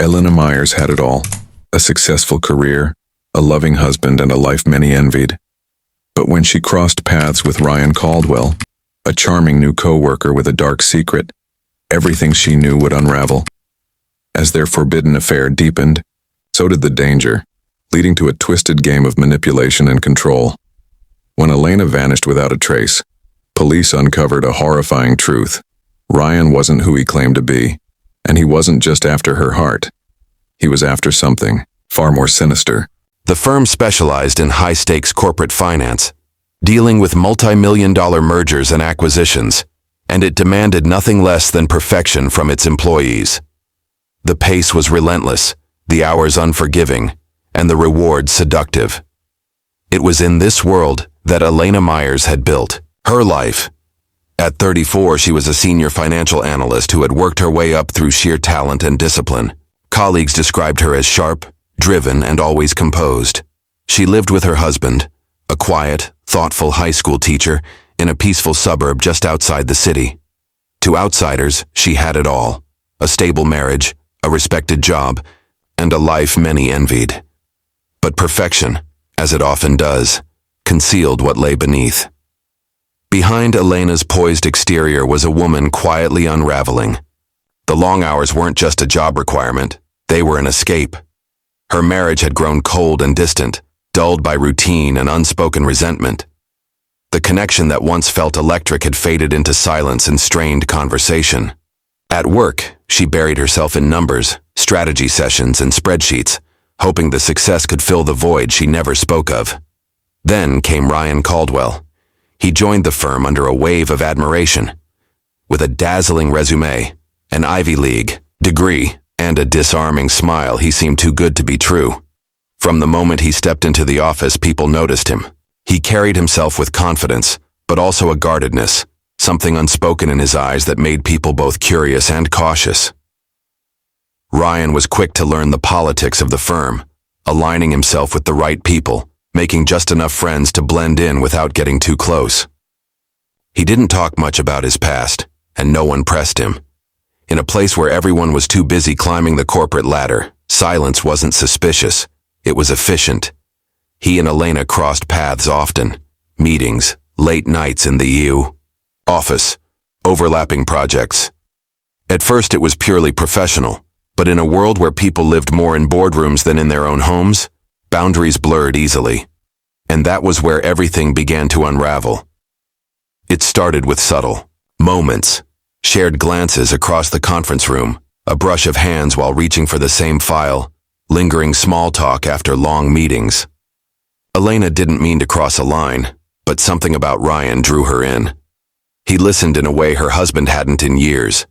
Elena Myers had it all: a successful career, a loving husband, and a life many envied. But when she crossed paths with Ryan Caldwell, a charming new co-worker with a dark secret, everything she knew would unravel. As their forbidden affair deepened, so did the danger, leading to a twisted game of manipulation and control. When Elena vanished without a trace, police uncovered a horrifying truth. Ryan wasn't who he claimed to be, and he wasn't just after her heart. He was after something far more sinister. The firm specialized in high-stakes corporate finance, dealing with multi-million-dollar mergers and acquisitions, and it demanded nothing less than perfection from its employees. The pace was relentless, the hours unforgiving, and the rewards seductive. It was in this world that Elena Myers had built her life. At 34, she was a senior financial analyst who had worked her way up through sheer talent and discipline. Colleagues described her as sharp, driven, and always composed. She lived with her husband, a quiet, thoughtful high school teacher, in a peaceful suburb just outside the city. To outsiders, she had it all: a stable marriage, a respected job, and a life many envied. But perfection, as it often does, concealed what lay beneath. Behind Elena's poised exterior was a woman quietly unraveling. The long hours weren't just a job requirement, they were an escape. Her marriage had grown cold and distant, dulled by routine and unspoken resentment. The connection that once felt electric had faded into silence and strained conversation. At work, she buried herself in numbers, strategy sessions, and spreadsheets, hoping the success could fill the void she never spoke of. Then came Ryan Caldwell. He joined the firm under a wave of admiration. With a dazzling resume, an Ivy League degree, and a disarming smile, he seemed too good to be true. From the moment he stepped into the office, people noticed him. He carried himself with confidence, but also a guardedness, something unspoken in his eyes that made people both curious and cautious. Ryan was quick to learn the politics of the firm, aligning himself with the right people, making just enough friends to blend in without getting too close. He didn't talk much about his past, and no one pressed him. In a place where everyone was too busy climbing the corporate ladder, silence wasn't suspicious, it was efficient. He and Elena crossed paths often: meetings, late nights in the office, overlapping projects. At first it was purely professional, but in a world where people lived more in boardrooms than in their own homes, boundaries blurred easily. And that was where everything began to unravel. It started with subtle moments, shared glances across the conference room, a brush of hands while reaching for the same file, lingering small talk after long meetings. Elena didn't mean to cross a line, but something about Ryan drew her in. He listened in a way her husband hadn't in years.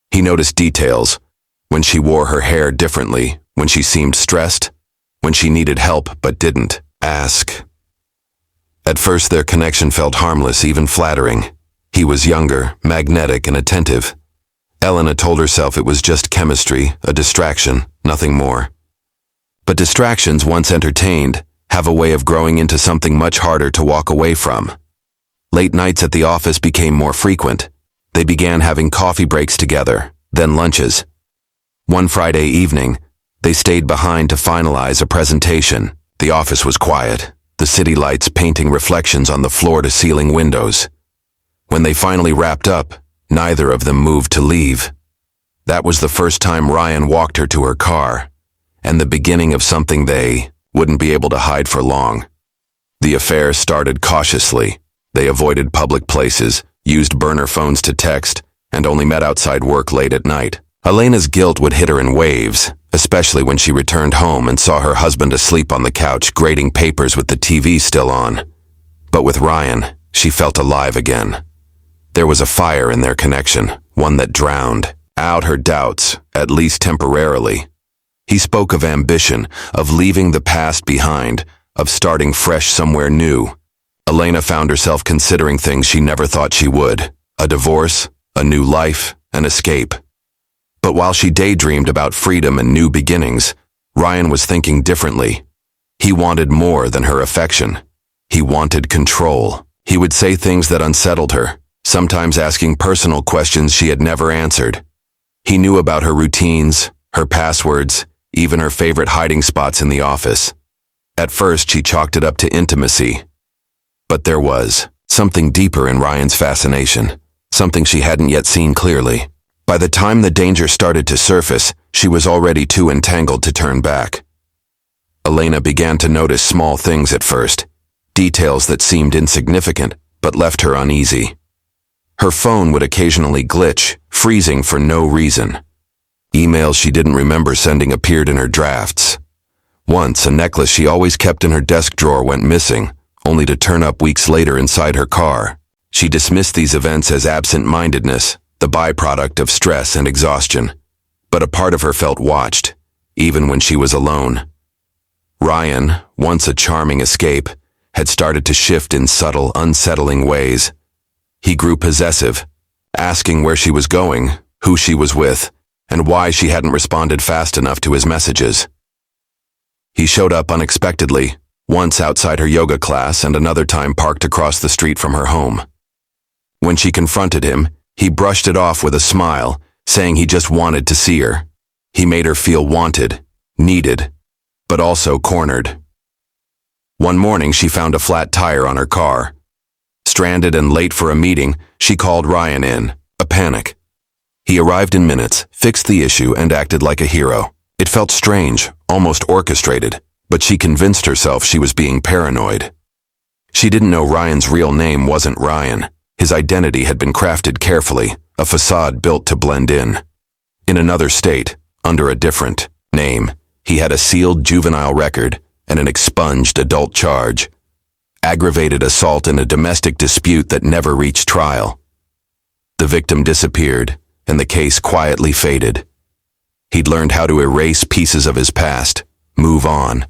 He noticed details: when she wore her hair differently, when she seemed stressed, when she needed help but didn't ask. At first their connection felt harmless, even flattering. He was younger, magnetic, and attentive. Elena told herself it was just chemistry, a distraction, nothing more. But distractions, once entertained, have a way of growing into something much harder to walk away from. Late nights at the office became more frequent. They began having coffee breaks together, then lunches. One Friday evening, they stayed behind to finalize a presentation. The office was quiet, the city lights painting reflections on the floor-to-ceiling windows. When they finally wrapped up, neither of them moved to leave. That was the first time Ryan walked her to her car, and the beginning of something they wouldn't be able to hide for long. The affair started cautiously. They avoided public places, used burner phones to text, and only met outside work late at night. Elena's guilt would hit her in waves, especially when she returned home and saw her husband asleep on the couch grading papers with the TV still on. But with Ryan, she felt alive again. There was a fire in their connection, one that drowned out her doubts, at least temporarily. He spoke of ambition, of leaving the past behind, of starting fresh somewhere new. Elena found herself considering things she never thought she would: a divorce, a new life, an escape. But while she daydreamed about freedom and new beginnings, Ryan was thinking differently. He wanted more than her affection. He wanted control. He would say things that unsettled her, sometimes asking personal questions she had never answered. He knew about her routines, her passwords, even her favorite hiding spots in the office. At first, she chalked it up to intimacy. But there was something deeper in Ryan's fascination, something she hadn't yet seen clearly. By the time the danger started to surface, she was already too entangled to turn back. Elena began to notice small things at first, details that seemed insignificant but left her uneasy. Her phone would occasionally glitch, freezing for no reason. Emails she didn't remember sending appeared in her drafts. Once, a necklace she always kept in her desk drawer went missing, only to turn up weeks later inside her car. She dismissed these events as absent-mindedness, the byproduct of stress and exhaustion. But a part of her felt watched, even when she was alone. Ryan, once a charming escape, had started to shift in subtle, unsettling ways. He grew possessive, asking where she was going, who she was with, and why she hadn't responded fast enough to his messages. He showed up unexpectedly, once outside her yoga class and another time parked across the street from her home. When she confronted him, he brushed it off with a smile, saying he just wanted to see her. He made her feel wanted, needed, but also cornered. One morning, she found a flat tire on her car. Stranded and late for a meeting, she called Ryan in, a panic. He arrived in minutes, fixed the issue, and acted like a hero. It felt strange, almost orchestrated, but she convinced herself she was being paranoid. She didn't know Ryan's real name wasn't Ryan. His identity had been crafted carefully, a facade built to blend in. In another state, under a different name, he had a sealed juvenile record and an expunged adult charge. Aggravated assault in a domestic dispute that never reached trial. The victim disappeared, and the case quietly faded. He'd learned how to erase pieces of his past, move on,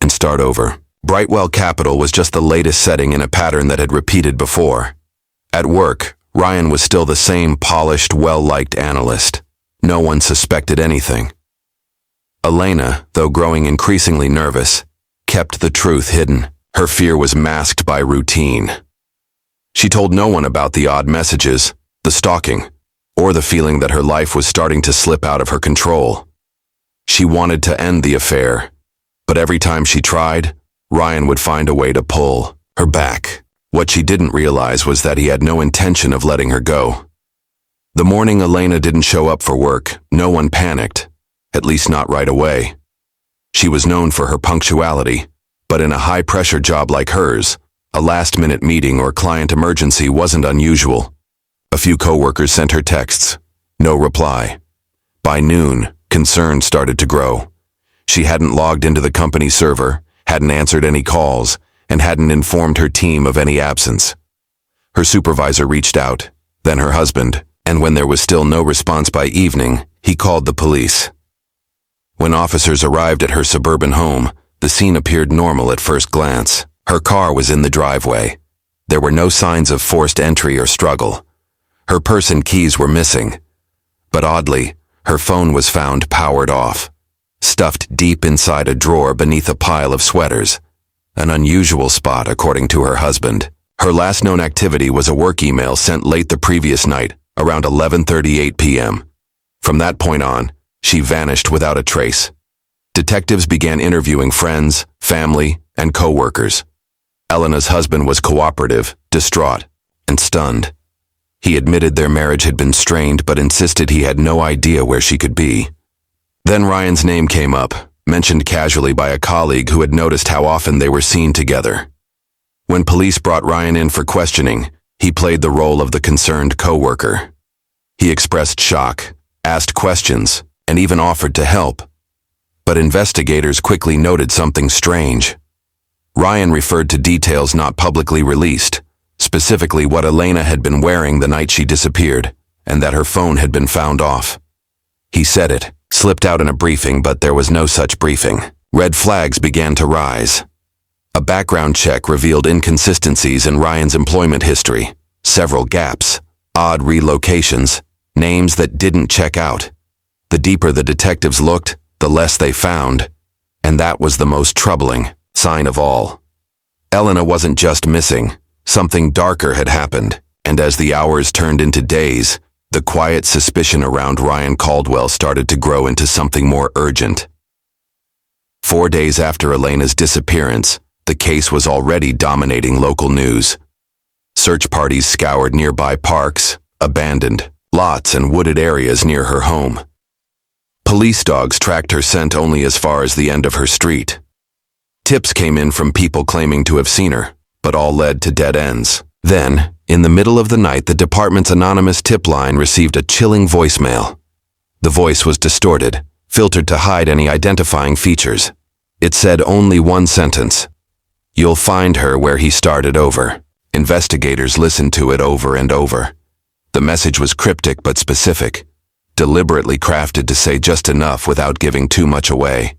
and start over. Brightwell Capital was just the latest setting in a pattern that had repeated before. At work, Ryan was still the same polished, well-liked analyst. No one suspected anything. Elena, though growing increasingly nervous, kept the truth hidden. Her fear was masked by routine. She told no one about the odd messages, the stalking, or the feeling that her life was starting to slip out of her control. She wanted to end the affair, but every time she tried, Ryan would find a way to pull her back. What she didn't realize was that he had no intention of letting her go. The morning Elena didn't show up for work, no one panicked, at least not right away. She was known for her punctuality, but in a high-pressure job like hers, a last-minute meeting or client emergency wasn't unusual. A few coworkers sent her texts. No reply. By noon, concern started to grow. She hadn't logged into the company server, hadn't answered any calls, and hadn't informed her team of any absence. Her supervisor reached out, then her husband, and when there was still no response by evening, he called the police. When officers arrived at her suburban home, the scene appeared normal at first glance. Her car was in the driveway. There were no signs of forced entry or struggle. Her purse and keys were missing. But oddly, her phone was found powered off, stuffed deep inside a drawer beneath a pile of sweaters. An unusual spot, according to her husband. Her last known activity was a work email sent late the previous night, around 11:38 p.m. From that point on, she vanished without a trace. Detectives began interviewing friends, family, and co-workers. Elena's husband was cooperative, distraught, and stunned. He admitted their marriage had been strained but insisted he had no idea where she could be. Then Ryan's name came up, mentioned casually by a colleague who had noticed how often they were seen together. When police brought Ryan in for questioning, he played the role of the concerned co-worker. He expressed shock, asked questions, and even offered to help. But investigators quickly noted something strange. Ryan referred to details not publicly released, specifically what Elena had been wearing the night she disappeared, and that her phone had been found off. He said it, slipped out in a briefing, but there was no such briefing. Red flags began to rise. A background check revealed inconsistencies in Ryan's employment history, several gaps, odd relocations, names that didn't check out. The deeper the detectives looked, the less they found, and that was the most troubling sign of all. Elena wasn't just missing, something darker had happened, and as the hours turned into days, the quiet suspicion around Ryan Caldwell started to grow into something more urgent. 4 days after Elena's disappearance, the case was already dominating local news. Search parties scoured nearby parks, abandoned lots, and wooded areas near her home. Police dogs tracked her scent only as far as the end of her street. Tips came in from people claiming to have seen her, but all led to dead ends. Then, in the middle of the night, the department's anonymous tip line received a chilling voicemail. The voice was distorted, filtered to hide any identifying features. It said only one sentence: "You'll find her where he started over." Investigators listened to it over and over. The message was cryptic but specific, deliberately crafted to say just enough without giving too much away.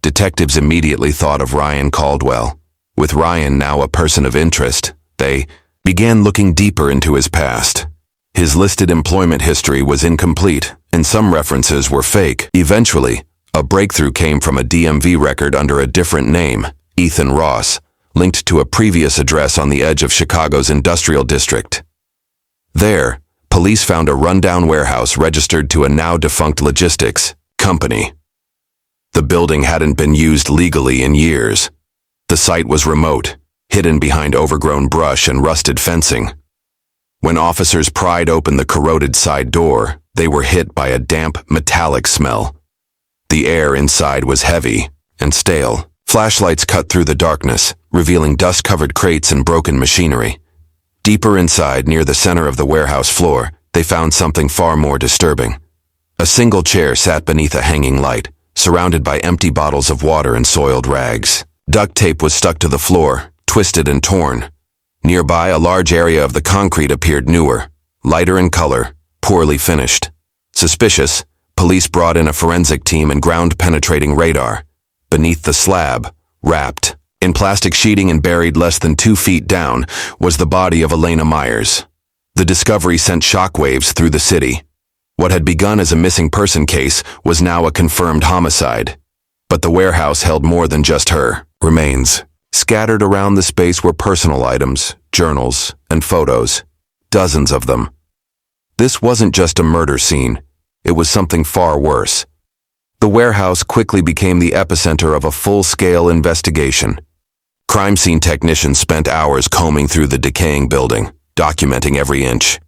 Detectives immediately thought of Ryan Caldwell. With Ryan now a person of interest, they began looking deeper into his past. His listed employment history was incomplete, and some references were fake. Eventually, a breakthrough came from a DMV record under a different name, Ethan Ross, linked to a previous address on the edge of Chicago's industrial district. There, police found a rundown warehouse registered to a now-defunct logistics company. The building hadn't been used legally in years. The site was remote, hidden behind overgrown brush and rusted fencing. When officers pried open the corroded side door, they were hit by a damp, metallic smell. The air inside was heavy and stale. Flashlights cut through the darkness, revealing dust-covered crates and broken machinery. Deeper inside, near the center of the warehouse floor, they found something far more disturbing. A single chair sat beneath a hanging light, surrounded by empty bottles of water and soiled rags. Duct tape was stuck to the floor, twisted and torn. Nearby, a large area of the concrete appeared newer, lighter in color, poorly finished. Suspicious, police brought in a forensic team and ground-penetrating radar. Beneath the slab, wrapped in plastic sheeting and buried less than 2 feet down, was the body of Elena Myers. The discovery sent shockwaves through the city. What had begun as a missing person case was now a confirmed homicide. But the warehouse held more than just her remains. Scattered around the space were personal items, journals, and photos. Dozens of them. This wasn't just a murder scene. It was something far worse. The warehouse quickly became the epicenter of a full-scale investigation. Crime scene technicians spent hours combing through the decaying building, documenting every inch.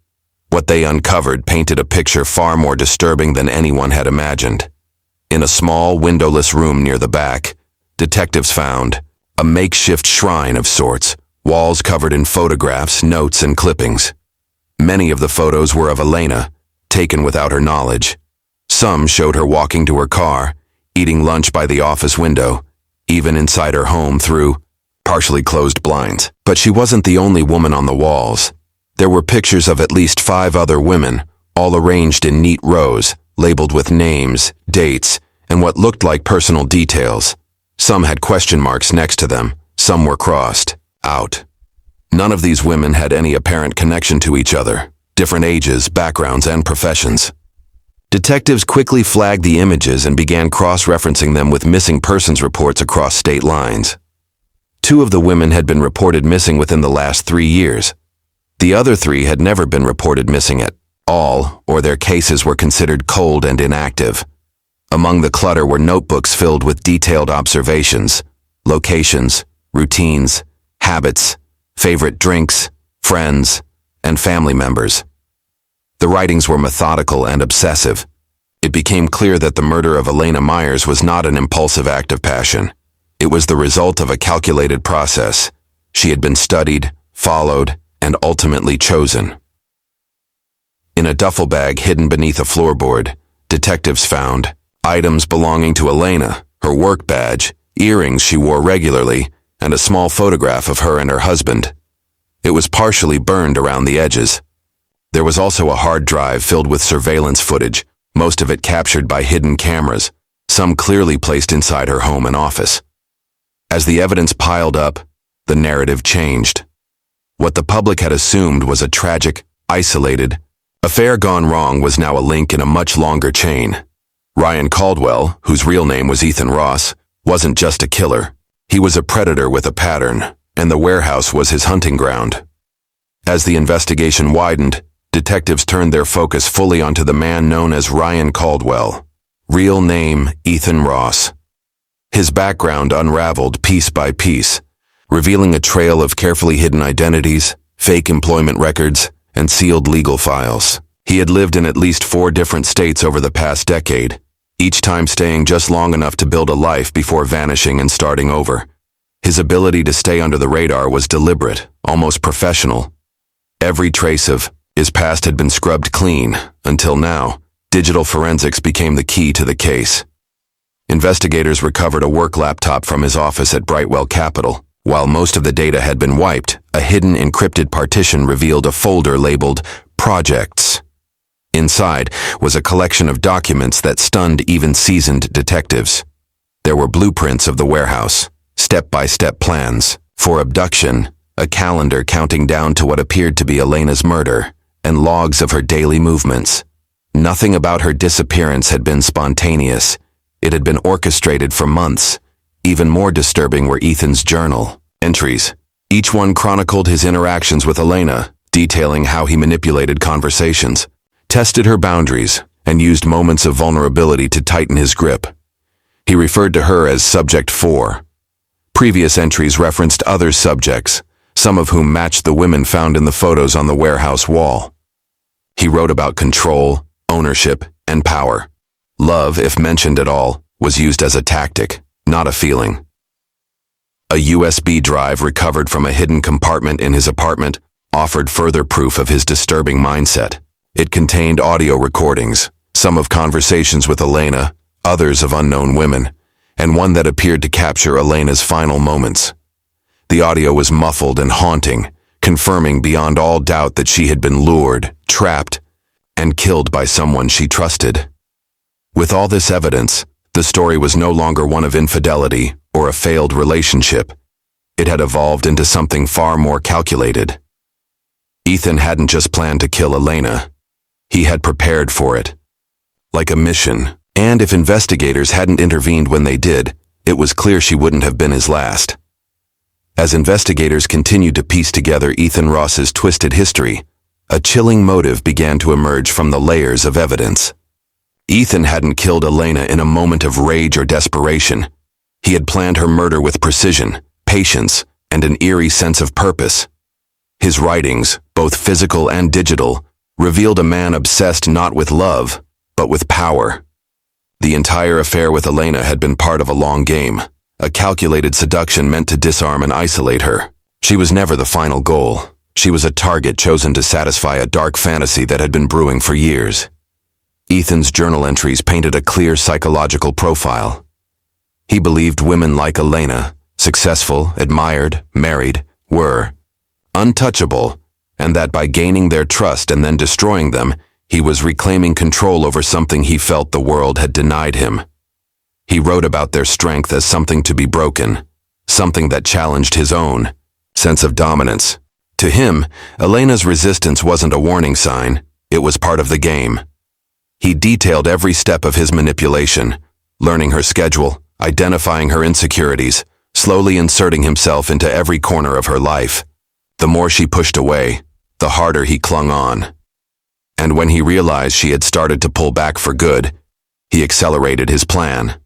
What they uncovered painted a picture far more disturbing than anyone had imagined. In a small, windowless room near the back, detectives found a makeshift shrine of sorts, walls covered in photographs, notes, and clippings. Many of the photos were of Elena, taken without her knowledge. Some showed her walking to her car, eating lunch by the office window, even inside her home through partially closed blinds. But she wasn't the only woman on the walls. There were pictures of at least 5 other women, all arranged in neat rows, labeled with names, dates, and what looked like personal details. Some had question marks next to them, some were crossed out. None of these women had any apparent connection to each other, different ages, backgrounds, and professions. Detectives quickly flagged the images and began cross-referencing them with missing persons reports across state lines. 2 of the women had been reported missing within the last 3 years. The other 3 had never been reported missing at all, or their cases were considered cold and inactive. Among the clutter were notebooks filled with detailed observations, locations, routines, habits, favorite drinks, friends, and family members. The writings were methodical and obsessive. It became clear that the murder of Elena Myers was not an impulsive act of passion. It was the result of a calculated process. She had been studied, followed, and ultimately chosen. In a duffel bag hidden beneath a floorboard, detectives found items belonging to Elena, her work badge, earrings she wore regularly, and a small photograph of her and her husband. It was partially burned around the edges. There was also a hard drive filled with surveillance footage, most of it captured by hidden cameras, some clearly placed inside her home and office. As the evidence piled up, the narrative changed. What the public had assumed was a tragic, isolated affair gone wrong was now a link in a much longer chain. Ryan Caldwell, whose real name was Ethan Ross, wasn't just a killer. He was a predator with a pattern, and the warehouse was his hunting ground. As the investigation widened, detectives turned their focus fully onto the man known as Ryan Caldwell. Real name, Ethan Ross. His background unraveled piece by piece, revealing a trail of carefully hidden identities, fake employment records, and sealed legal files. He had lived in at least 4 different states over the past decade, each time staying just long enough to build a life before vanishing and starting over. His ability to stay under the radar was deliberate, almost professional. Every trace of his past had been scrubbed clean, until now. Digital forensics became the key to the case. Investigators recovered a work laptop from his office at Brightwell Capital. While most of the data had been wiped, a hidden encrypted partition revealed a folder labeled Projects. Inside was a collection of documents that stunned even seasoned detectives. There were blueprints of the warehouse, step-by-step plans for abduction, a calendar counting down to what appeared to be Elena's murder, and logs of her daily movements. Nothing about her disappearance had been spontaneous. It had been orchestrated for months. Even more disturbing were Ethan's journal entries. Each one chronicled his interactions with Elena, detailing how he manipulated conversations, tested her boundaries, and used moments of vulnerability to tighten his grip. He referred to her as Subject 4. Previous entries referenced other subjects, some of whom matched the women found in the photos on the warehouse wall. He wrote about control, ownership, and power. Love, if mentioned at all, was used as a tactic, not a feeling. A USB drive recovered from a hidden compartment in his apartment offered further proof of his disturbing mindset. It contained audio recordings, some of conversations with Elena, others of unknown women, and one that appeared to capture Elena's final moments. The audio was muffled and haunting, confirming beyond all doubt that she had been lured, trapped, and killed by someone she trusted. With all this evidence, the story was no longer one of infidelity or a failed relationship. It had evolved into something far more calculated. Ethan hadn't just planned to kill Elena. He had prepared for it. Like a mission. And if investigators hadn't intervened when they did, it was clear she wouldn't have been his last. As investigators continued to piece together Ethan Ross's twisted history, a chilling motive began to emerge from the layers of evidence. Ethan hadn't killed Elena in a moment of rage or desperation. He had planned her murder with precision, patience, and an eerie sense of purpose. His writings, both physical and digital, revealed a man obsessed not with love, but with power. The entire affair with Elena had been part of a long game, a calculated seduction meant to disarm and isolate her. She was never the final goal. She was a target chosen to satisfy a dark fantasy that had been brewing for years. Ethan's journal entries painted a clear psychological profile. He believed women like Elena, successful, admired, married, were untouchable, and that by gaining their trust and then destroying them, he was reclaiming control over something he felt the world had denied him. He wrote about their strength as something to be broken, something that challenged his own sense of dominance. To him, Elena's resistance wasn't a warning sign, it was part of the game. He detailed every step of his manipulation, learning her schedule, identifying her insecurities, slowly inserting himself into every corner of her life. The more she pushed away, the harder he clung on. And when he realized she had started to pull back for good, he accelerated his plan.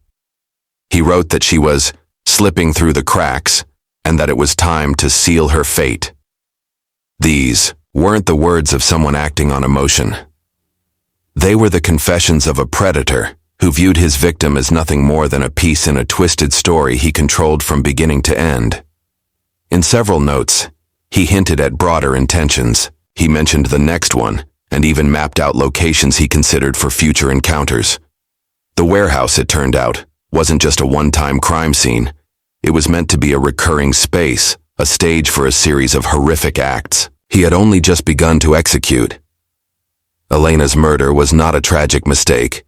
He wrote that she was slipping through the cracks and that it was time to seal her fate. These weren't the words of someone acting on emotion. They were the confessions of a predator who viewed his victim as nothing more than a piece in a twisted story he controlled from beginning to end. In several notes, he hinted at broader intentions. He mentioned the next one, and even mapped out locations he considered for future encounters. The warehouse, it turned out, wasn't just a one-time crime scene. It was meant to be a recurring space, a stage for a series of horrific acts he had only just begun to execute. Elena's murder was not a tragic mistake.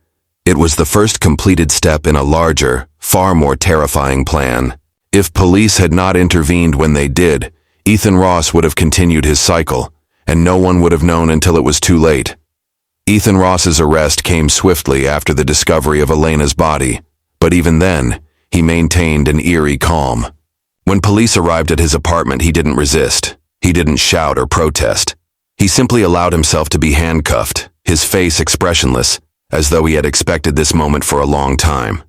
It was the first completed step in a larger, far more terrifying plan. If police had not intervened when they did, Ethan Ross would have continued his cycle, and no one would have known until it was too late. Ethan Ross's arrest came swiftly after the discovery of Elena's body, but even then, he maintained an eerie calm. When police arrived at his apartment, he didn't resist. He didn't shout or protest. He simply allowed himself to be handcuffed, his face expressionless, as though he had expected this moment for a long time.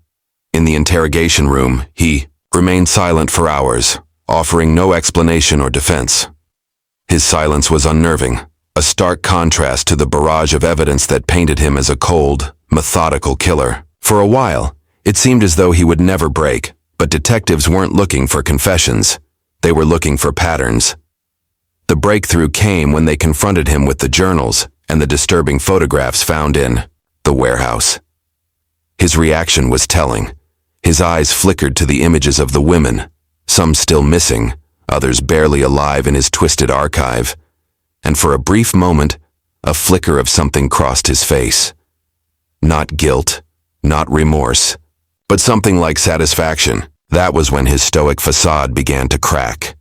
In the interrogation room, he remained silent for hours, offering no explanation or defense. His silence was unnerving, a stark contrast to the barrage of evidence that painted him as a cold, methodical killer. For a while, it seemed as though he would never break, but detectives weren't looking for confessions. They were looking for patterns. The breakthrough came when they confronted him with the journals and the disturbing photographs found in the warehouse. His reaction was telling. His eyes flickered to the images of the women, some still missing, others barely alive in his twisted archive. And for a brief moment, a flicker of something crossed his face. Not guilt, not remorse, but something like satisfaction. That was when his stoic facade began to crack.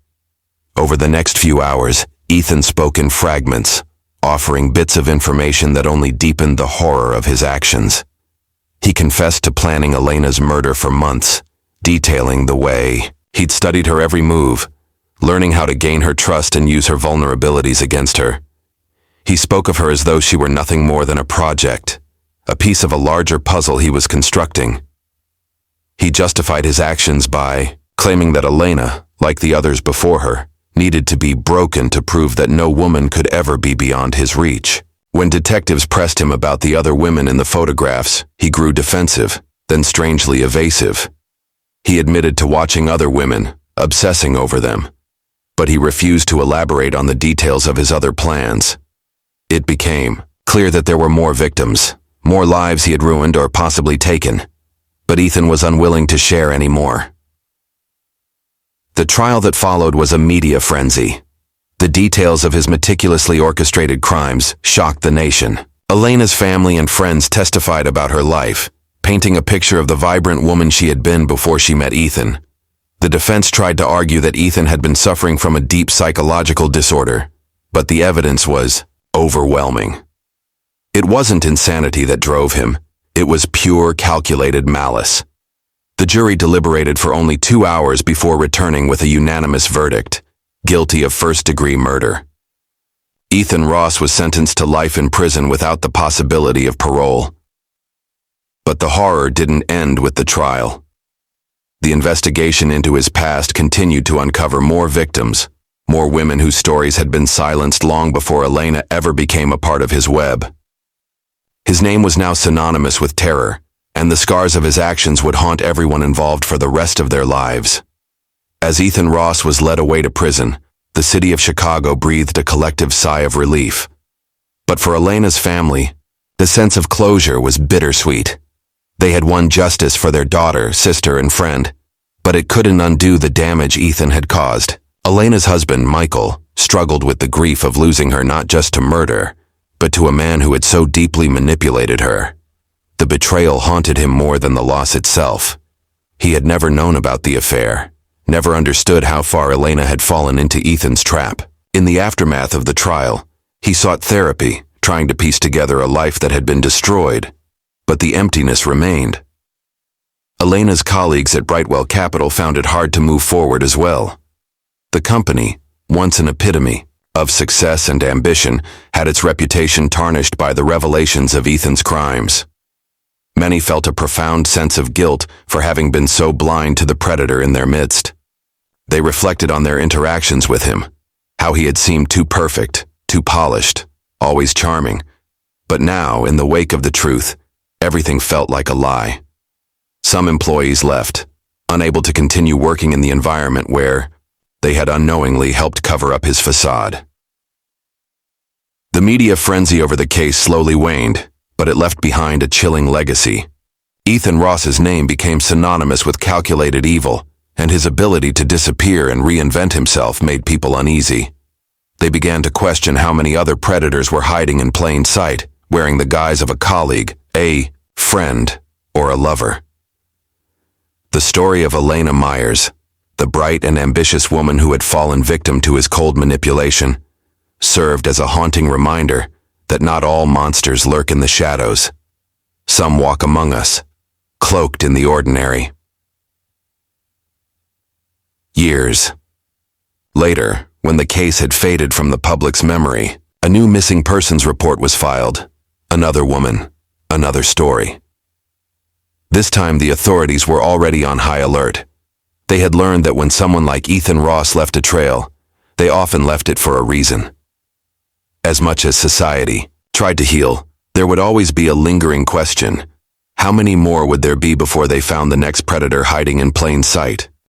Over the next few hours, Ethan spoke in fragments, offering bits of information that only deepened the horror of his actions. He confessed to planning Elena's murder for months, detailing the way he'd studied her every move, learning how to gain her trust and use her vulnerabilities against her. He spoke of her as though she were nothing more than a project, a piece of a larger puzzle he was constructing. He justified his actions by claiming that Elena, like the others before her, needed to be broken to prove that no woman could ever be beyond his reach. When detectives pressed him about the other women in the photographs, he grew defensive, then strangely evasive. He admitted to watching other women, obsessing over them, but he refused to elaborate on the details of his other plans. It became clear that there were more victims, more lives he had ruined or possibly taken, but Ethan was unwilling to share any more. The trial that followed was a media frenzy. The details of his meticulously orchestrated crimes shocked the nation. Elena's family and friends testified about her life, painting a picture of the vibrant woman she had been before she met Ethan. The defense tried to argue that Ethan had been suffering from a deep psychological disorder, but the evidence was overwhelming. It wasn't insanity that drove him. It was pure, calculated malice. The jury deliberated for only 2 hours before returning with a unanimous verdict: guilty of first-degree murder. Ethan Ross was sentenced to life in prison without the possibility of parole. But the horror didn't end with the trial. The investigation into his past continued to uncover more victims, more women whose stories had been silenced long before Elena ever became a part of his web. His name was now synonymous with terror, and the scars of his actions would haunt everyone involved for the rest of their lives. As Ethan Ross was led away to prison, the city of Chicago breathed a collective sigh of relief. But for Elena's family, the sense of closure was bittersweet. They had won justice for their daughter, sister, and friend, but it couldn't undo the damage Ethan had caused. Elena's husband, Michael, struggled with the grief of losing her not just to murder, but to a man who had so deeply manipulated her. The betrayal haunted him more than the loss itself. He had never known about the affair, never understood how far Elena had fallen into Ethan's trap. In the aftermath of the trial, he sought therapy, trying to piece together a life that had been destroyed, but the emptiness remained. Elena's colleagues at Brightwell Capital found it hard to move forward as well. The company, once an epitome of success and ambition, had its reputation tarnished by the revelations of Ethan's crimes. Many felt a profound sense of guilt for having been so blind to the predator in their midst. They reflected on their interactions with him, how he had seemed too perfect, too polished, always charming. But now, in the wake of the truth, everything felt like a lie. Some employees left, unable to continue working in the environment where they had unknowingly helped cover up his facade. The media frenzy over the case slowly waned, but it left behind a chilling legacy. Ethan Ross's name became synonymous with calculated evil, and his ability to disappear and reinvent himself made people uneasy. They began to question how many other predators were hiding in plain sight, wearing the guise of a colleague, a friend, or a lover. The story of Elena Myers, the bright and ambitious woman who had fallen victim to his cold manipulation, served as a haunting reminder that not all monsters lurk in the shadows. Some walk among us, cloaked in the ordinary. Years later, when the case had faded from the public's memory, A new missing persons report was filed. Another woman, another story. This time the authorities were already on high alert. They had learned that when someone like Ethan Ross left a trail, they often left it for a reason. As much as society tried to heal, there would always be a lingering question. How many more would there be before they found the next predator hiding in plain sight?